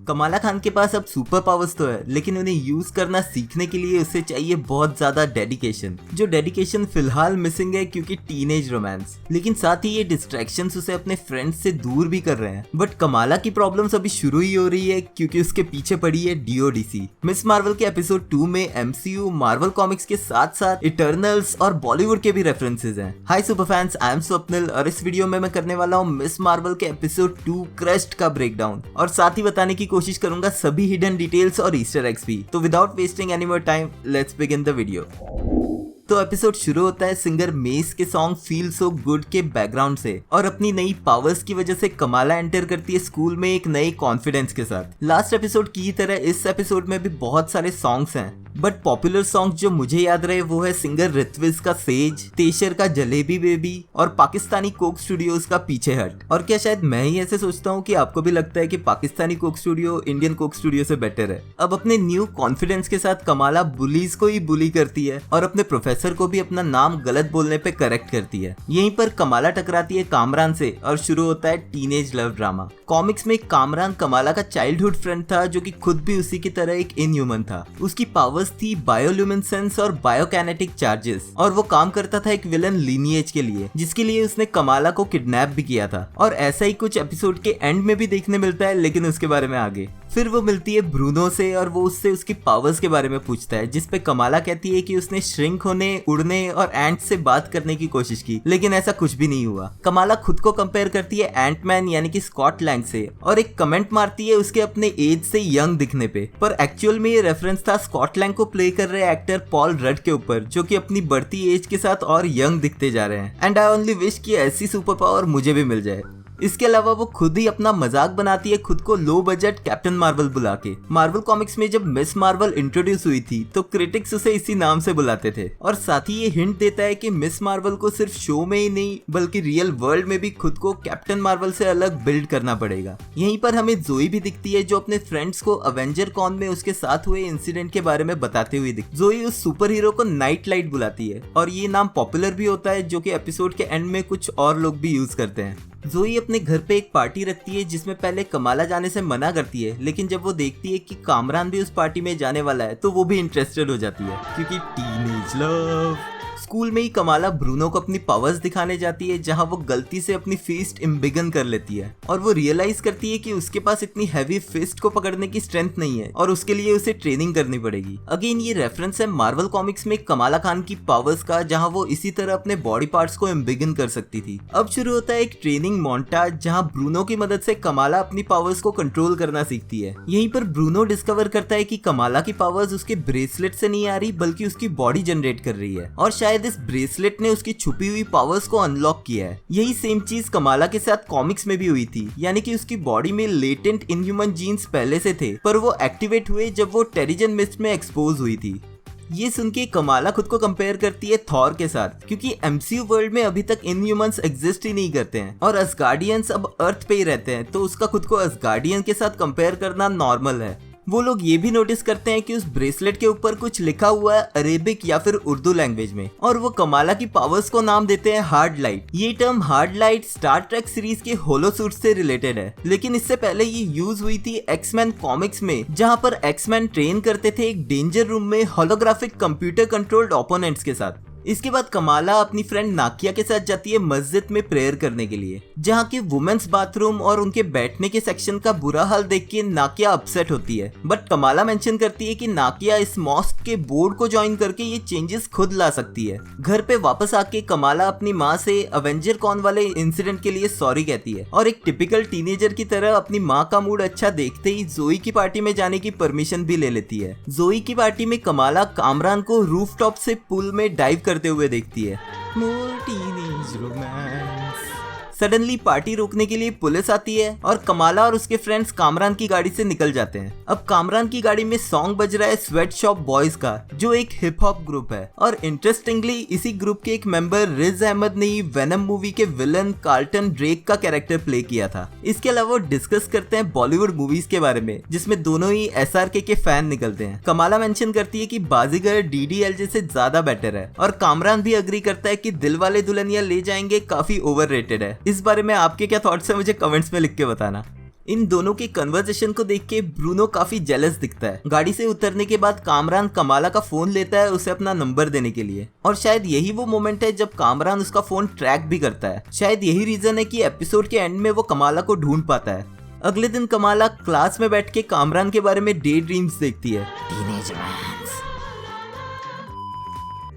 कमाला खान के पास अब super powers तो है, लेकिन उन्हें यूज करना सीखने के लिए उसे चाहिए बहुत ज्यादा डेडिकेशन, जो डेडिकेशन फिलहाल मिसिंग है क्योंकि टीनेज रोमांस। लेकिन साथ ही ये डिस्ट्रैक्शंस उसे अपने फ्रेंड्स से दूर भी कर रहे हैं। बट कमाला की प्रॉब्लम्स अभी शुरू ही हो रही है क्योंकि उसके पीछे पड़ी है डीओडीसी। मिस मार्वल के एपिसोड 2 में एमसीयू, मार्वल कॉमिक्स के साथ साथ इटर्नल्स और बॉलीवुड के भी रेफरेंसेस हैं। Hi super fans, I am Swapnil और इस वीडियो में मैं करने वाला हूँ मिस मार्वल के एपिसोड 2 क्रस्ट का ब्रेकडाउन, और साथ ही बताने की कोशिश करूंगा सभी हिडन डिटेल्स और ईस्टर एग्स भी। तो without wasting any more time, let's begin the video. तो एपिसोड शुरू होता है सिंगर मेस के सॉन्ग फील सो गुड के बैकग्राउंड से, और अपनी नई पावर्स की वजह से कमाला एंटर करती है स्कूल में एक नए कॉन्फिडेंस के साथ। लास्ट एपिसोड की तरह इस एपिसोड में भी बहुत सारे सॉन्ग्स हैं, बट पॉपुलर सॉन्ग जो मुझे याद रहे वो है सिंगर रित्विज का सेज, तेशर का जलेबी बेबी और पाकिस्तानी कोक स्टूडियोज का पीछे हट। और क्या शायद मैं ही ऐसे सोचता हूँ कि आपको भी लगता है कि Pakistani Coke studio Indian Coke studio से बेटर है। अब अपने न्यू कॉन्फिडेंस के साथ कमाला बुलीज को ही बुली करती है और अपने प्रोफेसर को भी अपना नाम गलत बोलने पे करेक्ट करती है। यहीं पर कमाला टकराती है कामरान से और शुरू होता है टीनेज लव ड्रामा। कॉमिक्स में कामरान कमाला का चाइल्डहुड फ्रेंड था जो कि खुद भी उसी की तरह एक इनह्यूमन था। उसकी पावर्स थी बायोल्यूमिनेसेंस और बायोकाइनेटिक चार्जेस, और वो काम करता था एक विलन लीनिएज के लिए, जिसके लिए उसने कमाला को किडनैप भी किया था। और ऐसा ही कुछ एपिसोड के एंड में भी देखने मिलता है, लेकिन उसके बारे में आगे। फिर वो मिलती है ब्रूनो से और वो उससे उसकी पावर्स के बारे में पूछता है, जिस पे कमाला कहती है कि उसने श्रिंक होने, उड़ने और एंट से बात करने की कोशिश की, लेकिन ऐसा कुछ भी नहीं हुआ। कमाला खुद को कंपेयर करती है एंटमैन यानी कि स्कॉट लैंग से, और एक कमेंट मारती है उसके अपने एज से यंग दिखने पे, पर एक्चुअल में ये रेफरेंस था स्कॉट लैंग को प्ले कर रहे एक्टर पॉल रड के ऊपर, जो कि अपनी बढ़ती एज के साथ और यंग दिखते जा रहे हैं। एंड आई ओनली विश कि ऐसी सुपर पावर मुझे भी मिल जाए। इसके अलावा वो खुद ही अपना मजाक बनाती है खुद को लो बजट कैप्टन मार्वल बुला के। मार्वल कॉमिक्स में जब मिस मार्वल इंट्रोड्यूस हुई थी तो क्रिटिक्स उसे इसी नाम से बुलाते थे, और साथ ही ये हिंट देता है कि मिस मार्वल को सिर्फ शो में ही नहीं बल्कि रियल वर्ल्ड में भी खुद को कैप्टन मार्वल से अलग बिल्ड करना पड़ेगा। यहीं पर हमें जोई भी दिखती है जो अपने फ्रेंड्स को अवेंजर कॉन में उसके साथ हुए इंसिडेंट के बारे में बताते हुए दिखती। जोई उस सुपर हीरो को नाइट लाइट बुलाती है, और ये नाम पॉपुलर भी होता है जो कि एपिसोड के एंड में कुछ और लोग भी यूज करते हैं। जोई अपने घर पे एक पार्टी रखती है जिसमें पहले कमाला जाने से मना करती है, लेकिन जब वो देखती है कि कामरान भी उस पार्टी में जाने वाला है तो वो भी इंटरेस्टेड हो जाती है, क्योंकि टीनेज लव। स्कूल में ही कमाला ब्रूनो को अपनी पावर्स दिखाने जाती है, जहां वो गलती से अपनी फिस्ट इम्बिगन कर लेती है, और वो रियलाइज करती है कि उसके पास इतनी हैवी फिस्ट को पकड़ने की स्ट्रेंथ नहीं है और उसके लिए उसे ट्रेनिंग करनी पड़ेगी। अगेन ये रेफरेंस है मार्वल कॉमिक्स में कमाला खान की पावर्स का, जहां वो इसी तरह अपने बॉडी पार्ट्स को इम्बिगन कर सकती थी। अब शुरू होता है एक ट्रेनिंग मोन्टाज जहां ब्रूनो की मदद से कमाला अपनी पावर्स को कंट्रोल करना सीखती है। यहीं पर ब्रूनो डिस्कवर करता है कि कमाला की पावर्स उसके ब्रेसलेट से नहीं आ रही बल्कि उसकी बॉडी जनरेट कर रही है, और शायद इस ब्रेसलेट ने उसकी छुपी हुई पावर्स को अनलॉक किया है। यही सेम चीज कमाला के साथ कॉमिक्स में भी हुई थी, यानी कि उसकी बॉडी में लेटेंट इनह्यूमन जीन्स पहले से थे, पर वो एक्टिवेट हुए जब वो टेरिजन मिस्ट में एक्सपोज हुई थी। ये सुन के कमाला खुद को कंपेयर करती है थॉर के साथ, क्योंकि एमसीयू वर्ल्ड में अभी तक इनह्यूमंस एग्जिस्ट ही नहीं करते हैं और असगार्डियंस अब अर्थ पे ही रहते हैं, तो उसका खुद को असगार्डियन के साथ कंपेयर करना नॉर्मल है। वो लोग ये भी नोटिस करते हैं कि उस ब्रेसलेट के ऊपर कुछ लिखा हुआ है अरेबिक या फिर उर्दू लैंग्वेज में, और वो कमाला की पावर्स को नाम देते हैं हार्ड लाइट। ये term hard light Star Trek series के होलो सूट से रिलेटेड है, लेकिन इससे पहले ये यूज हुई थी एक्समैन कॉमिक्स में, जहां पर एक्समैन ट्रेन करते थे एक डेंजर रूम में होलोग्राफिक कंप्यूटर कंट्रोल्ड ओपोनेंट्स के साथ। इसके बाद कमाला अपनी फ्रेंड नाकिया के साथ जाती है मस्जिद में प्रेयर करने के लिए, जहाँ के वुमेन्स बाथरूम और उनके बैठने के सेक्शन का बुरा हाल देख के नाकिया अपसेट होती है। बट कमाला मेंशन करती है कि नाकिया इस मॉस्क के बोर्ड को ज्वाइन करके ये चेंजेस खुद ला सकती है। घर पे वापस आके कमाला अपनी माँ से अवेंजर कॉन वाले इंसिडेंट के लिए सॉरी कहती है, और एक टिपिकल टीनेजर की तरह अपनी माँ का मूड अच्छा देखते ही जोई की पार्टी में जाने की परमिशन भी ले लेती है। जोई की पार्टी में कमाला कामरान को रूफटॉप से पुल में डाइव करते हुए देखती है। मोर टीनेज रोमांस। सडनली पार्टी रोकने के लिए पुलिस आती है और कमाला और उसके फ्रेंड्स कामरान की गाड़ी से निकल जाते हैं। अब कामरान की गाड़ी में सॉन्ग बज रहा है स्वेट शॉप बॉयज का, जो एक हिप हॉप ग्रुप है, और इंटरेस्टिंगली इसी ग्रुप के एक मेंबर रिज अहमद ने वेनम मूवी के विलन कार्लटन ड्रेक का कैरेक्टर प्ले किया था। इसके अलावा डिस्कस करते हैं बॉलीवुड मूवीज के बारे में, जिसमें दोनों ही SRK के फैन निकलते हैं। कमाला मेंशन करती है कि बाजीगर DDLJ से ज्यादा बेटर है, और कामरान भी अग्री करता है कि दिलवाले दुल्हनिया ले जाएंगे काफी ओवररेटेड है। इस बारे में आपके क्या थॉट्स है मुझे कमेंट्स में लिख के बताना। इन दोनों के कन्वर्सेशन को देख के ब्रूनो काफी जेलस दिखता है। गाड़ी से उतरने के बाद कामरान कमाला का फोन लेता है उसे अपना नंबर देने के लिए, और शायद यही वो मोमेंट है जब कामरान उसका फोन ट्रैक भी करता है। शायद यही रीजन है कि एपिसोड के एंड में वो कमाला को ढूंढ पाता है। अगले दिन कमाला क्लास में बैठ के कामरान के बारे में डे ड्रीम्स देखती है। Teenage romance.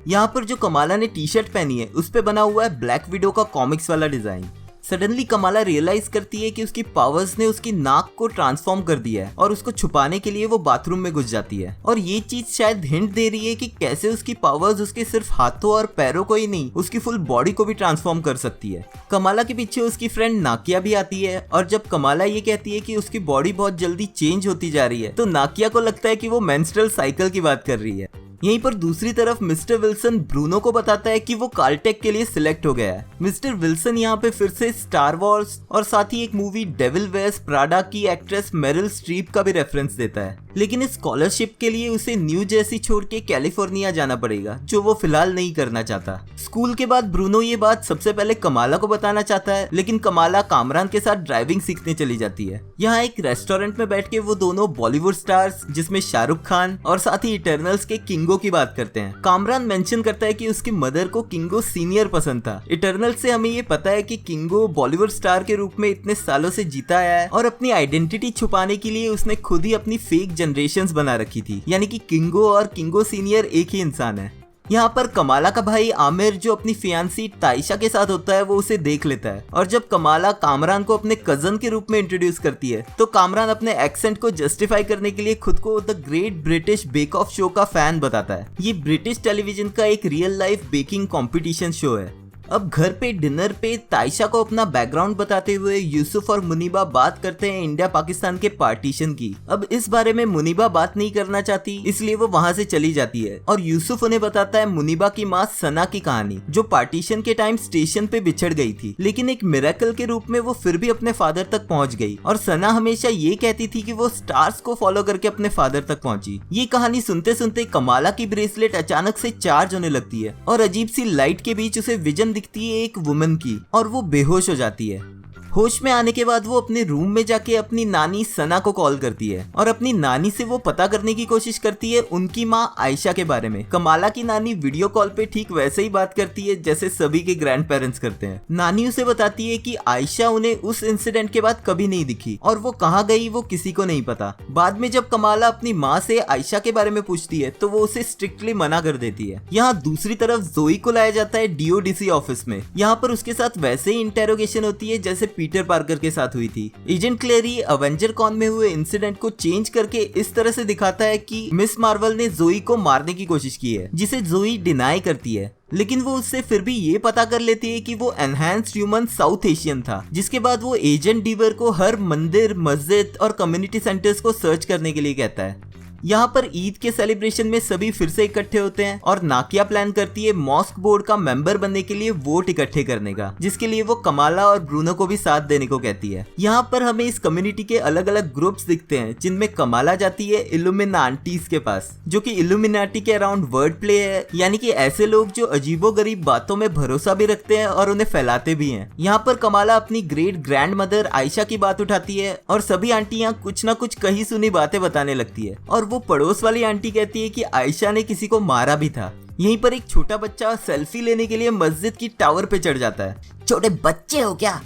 यहाँ पर जो कमाला ने टी शर्ट पहनी है उस पे बना हुआ है ब्लैक विडो का कॉमिक्स वाला डिजाइन। सडनली कमाला रियलाइज करती है कि उसकी पावर्स ने उसकी नाक को ट्रांसफॉर्म कर दिया है और उसको छुपाने के लिए वो बाथरूम में घुस जाती है, और ये चीज शायद हिंट दे रही है कि कैसे उसकी पावर्स उसके सिर्फ हाथों और पैरों को ही नहीं उसकी फुल बॉडी को भी ट्रांसफॉर्म कर सकती है। कमाला के पीछे उसकी फ्रेंड नाकिया भी आती है, और जब कमाला ये कहती है कि उसकी बॉडी बहुत जल्दी चेंज होती जा रही है तो नाकिया को लगता है कि वो मेंस्ट्रुअल साइकिल की बात कर रही है। यहीं पर दूसरी तरफ मिस्टर विल्सन ब्रूनो को बताता है कि वो काल्टेक के लिए सिलेक्ट हो गया है। मिस्टर विल्सन यहाँ पे फिर से स्टार वॉर्स और साथ ही एक मूवी डेविल वेयर्स प्राडा की एक्ट्रेस मेरिल स्ट्रीप का भी रेफरेंस देता है, लेकिन इस स्कॉलरशिप के लिए उसे न्यू जर्सी छोड़ के कैलिफोर्निया जाना पड़ेगा, जो वो फिलहाल नहीं करना चाहता। स्कूल के बाद ब्रूनो ये बात सबसे पहले कमाला को बताना चाहता है, लेकिन कमाला कामरान के साथ ड्राइविंग सीखने चली जाती है। यहाँ एक रेस्टोरेंट में बैठ के वो दोनों बॉलीवुड स्टार्स जिसमें शाहरुख खान और साथ ही इटर्नल्स के किंगो की बात करते हैं। कामरान मेंशन करता है कि उसकी मदर को किंगो सीनियर पसंद था। इटर्नल से हमें ये पता है कि किंगो बॉलीवुड स्टार के रूप में इतने सालों से जीता आया है, और अपनी आइडेंटिटी छुपाने के लिए उसने खुद ही अपनी फेक जनरेशंस बना रखी थी, यानी कि किंगो और किंगो सीनियर एक ही इंसान है। यहाँ पर कमाला का भाई आमिर जो अपनी फियांसी ताइशा के साथ होता है वो उसे देख लेता है, और जब कमाला कामरान को अपने कजन के रूप में इंट्रोड्यूस करती है तो कामरान अपने एक्सेंट को जस्टिफाई करने के लिए खुद को the great British bake off show का फैन बताता है। ये ब्रिटिश टेलीविजन का एक real life baking competition show है। अब घर पे डिनर पे ताइशा को अपना बैकग्राउंड बताते हुए यूसुफ और मुनीबा बात करते हैं इंडिया पाकिस्तान के पार्टीशन की। अब इस बारे में मुनीबा बात नहीं करना चाहती, इसलिए वो वहाँ से चली जाती है, और यूसुफ उन्हें बताता है मुनीबा की माँ सना की कहानी, जो पार्टीशन के टाइम स्टेशन पे बिछड़ गई थी, लेकिन एक मिरेकल के रूप में वो फिर भी अपने फादर तक पहुँच गई। और सना हमेशा ये कहती थी कि वो स्टार्स को फॉलो करके अपने फादर तक पहुंची। ये कहानी सुनते सुनते कमाला की ब्रेसलेट अचानक से चार्ज होने लगती है, और अजीब सी लाइट के बीच उसे विजन दिखती है एक वुमन की, और वो बेहोश हो जाती है। होश में आने के बाद वो अपने रूम में जाके अपनी नानी सना को कॉल करती है, और अपनी नानी से वो पता करने की कोशिश करती है उनकी माँ आयशा के बारे में। कमाला की नानी वीडियो कॉल पे ठीक वैसे ही बात करती है जैसे सभी के ग्रैंड पेरेंट्स करते हैं। नानी उसे बताती है कि आयशा उन्हें उस इंसिडेंट के बाद कभी नहीं दिखी, और वो कहाँ गई वो किसी को नहीं पता। बाद में जब कमाला अपनी माँ से आयशा के बारे में पूछती है तो वो उसे स्ट्रिक्टली मना कर देती है। यहाँ दूसरी तरफ जोई को लाया जाता है DODC ऑफिस में। यहाँ पर उसके साथ वैसे ही इंटेरोगेशन होती है जैसे पीटर पार्कर के साथ हुई थी। एजेंट क्लेरी अवेंजर कॉन में हुए इंसिडेंट को चेंज करके इस तरह से दिखाता है कि मिस मार्वल ने जोई को मारने की कोशिश की है, जिसे जोई डिनाई करती है, लेकिन वो उससे फिर भी ये पता कर लेती है कि वो एनहांस्ड ह्यूमन साउथ एशियन था। जिसके बाद वो एजेंट डीवर को हर मंदिर, मस्जिद और कम्युनिटी सेंटर्स को सर्च करने के लिए कहता है। यहाँ पर ईद के सेलिब्रेशन में सभी फिर से इकट्ठे होते हैं, और नाकिया प्लान करती है मॉस्क बोर्ड का मेंबर बनने के लिए वोट इकट्ठे करने का, जिसके लिए वो कमाला और ब्रूनो को भी साथ देने को कहती है। यहाँ पर हमें इस कम्युनिटी के अलग अलग ग्रुप्स दिखते हैं, जिनमें कमाला जाती है इल्यूमिनाटीज के पास, जो कि इल्यूमिनाटी के अराउंड वर्ड प्ले है, यानी कि ऐसे लोग जो अजीबोगरीब बातों में भरोसा भी रखते हैं और उन्हें फैलाते भी हैं। यहाँ पर कमाला अपनी ग्रेट ग्रैंड मदर आयशा की बात उठाती है, और सभी आंटियां कुछ न कुछ कही सुनी बातें बताने लगती है, और वो पड़ोस वाली आंटी कहती है कि आयशा ने किसी को मारा भी था। यहीं पर एक छोटा बच्चा सेल्फी लेने के लिए मस्जिद की टावर पे चढ़ जाता है। छोटे बच्चे हो क्या?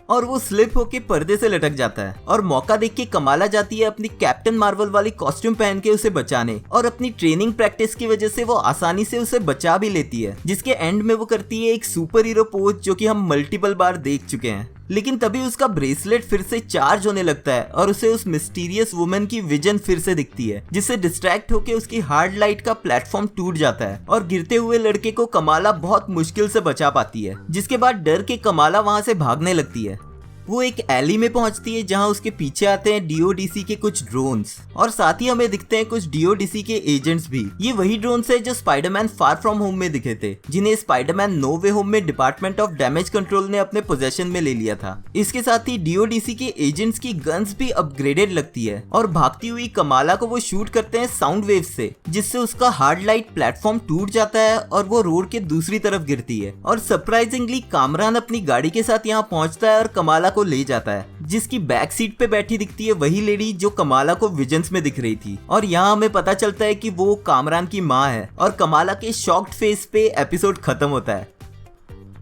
और वो स्लिप होके पर्दे से लटक जाता है, और मौका देख के कमाला जाती है अपनी कैप्टन मार्वल वाली कॉस्ट्यूम पहन के उसे बचाने, और अपनी ट्रेनिंग प्रैक्टिस की वजह से वो आसानी से उसे बचा भी लेती है, जिसके एंड में वो करती है एक सुपर हीरो पोज जो कि हम मल्टीपल बार देख चुके हैं। लेकिन तभी उसका ब्रेसलेट फिर से चार्ज होने लगता है, और उसे उस मिस्टीरियस वुमन की विजन फिर से दिखती है, जिससे डिस्ट्रैक्ट होकर उसकी हार्ड लाइट का प्लेटफॉर्म टूट जाता है, और गिरते हुए लड़के को कमाला बहुत मुश्किल से बचा पाती है। जिसके बाद डर के कमाला वहां से भागने लगती है। वो एक एली में पहुंचती है जहां उसके पीछे आते हैं DODC के कुछ ड्रोन्स, और साथ ही हमें दिखते हैं कुछ DODC के एजेंट्स भी। ये वही ड्रोन्स है जो स्पाइडरमैन फार फ्रॉम होम में दिखे थे, जिन्हें स्पाइडरमैन नो वे होम में डिपार्टमेंट ऑफ डैमेज कंट्रोल ने अपने पोजेशन में ले लिया था। इसके साथ ही DODC के एजेंट्स की गन्स भी अपग्रेडेड लगती है, और भागती हुई कमाला को वो शूट करते हैं साउंड वेव से, जिससे उसका हार्ड लाइट प्लेटफॉर्म टूट जाता है और वो रोड के दूसरी तरफ गिरती है। और सरप्राइजिंगली कामरान अपनी गाड़ी के साथ यहाँ पहुंचता है और कमाला को ले जाता है, जिसकी बैक सीट पे बैठी दिखती है वही लेडी जो कमाला को विजन्स में दिख रही थी। और यहाँ हमें पता चलता है कि वो कामरान की माँ है और कमाला के शॉक्ड फेस पे एपिसोड खत्म होता है।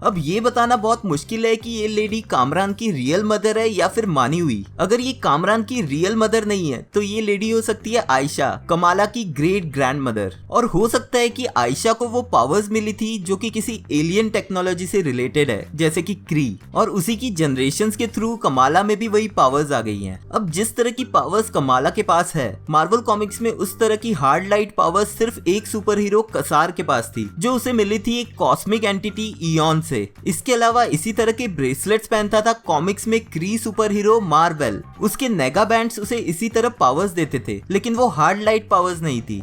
अब ये बताना बहुत मुश्किल है कि ये लेडी कामरान की रियल मदर है या फिर मानी हुई। अगर ये कामरान की रियल मदर नहीं है तो ये लेडी हो सकती है आयशा, कमाला की ग्रेट ग्रैंड मदर। और हो सकता है कि आयशा को वो पावर्स मिली थी जो कि किसी एलियन टेक्नोलॉजी से रिलेटेड है, जैसे कि क्री, और उसी की जनरेशंस के थ्रू कमाला में भी वही पावर्स आ गई हैं। अब जिस तरह की पावर्स कमाला के पास है, मार्वल कॉमिक्स में उस तरह की हार्ड लाइट पावर्स सिर्फ एक सुपर हीरो कसार के पास थी, जो उसे मिली थी एक कॉस्मिक एंटिटी इयॉन से। इसके अलावा इसी तरह के ब्रेसलेट्स पहनता था कॉमिक्स में क्री सुपर हीरो मार्वेल। उसके नेगा बैंड्स उसे इसी तरह पावर्स देते थे, लेकिन वो हार्ड लाइट पावर्स नहीं थी।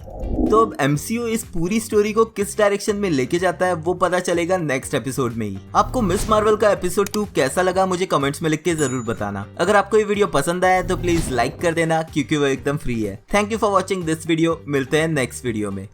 तो अब एमसीयू इस पूरी स्टोरी को किस डायरेक्शन में लेके जाता है वो पता चलेगा नेक्स्ट एपिसोड में ही। आपको मिस मार्वल का एपिसोड 2 कैसा लगा मुझे कमेंट्स में लिख के जरूर बताना। अगर आपको ये वीडियो पसंद आया तो प्लीज लाइक कर देना, क्योंकि वो एकदम फ्री है। Thank you for watching this video. मिलते हैं नेक्स्ट वीडियो में।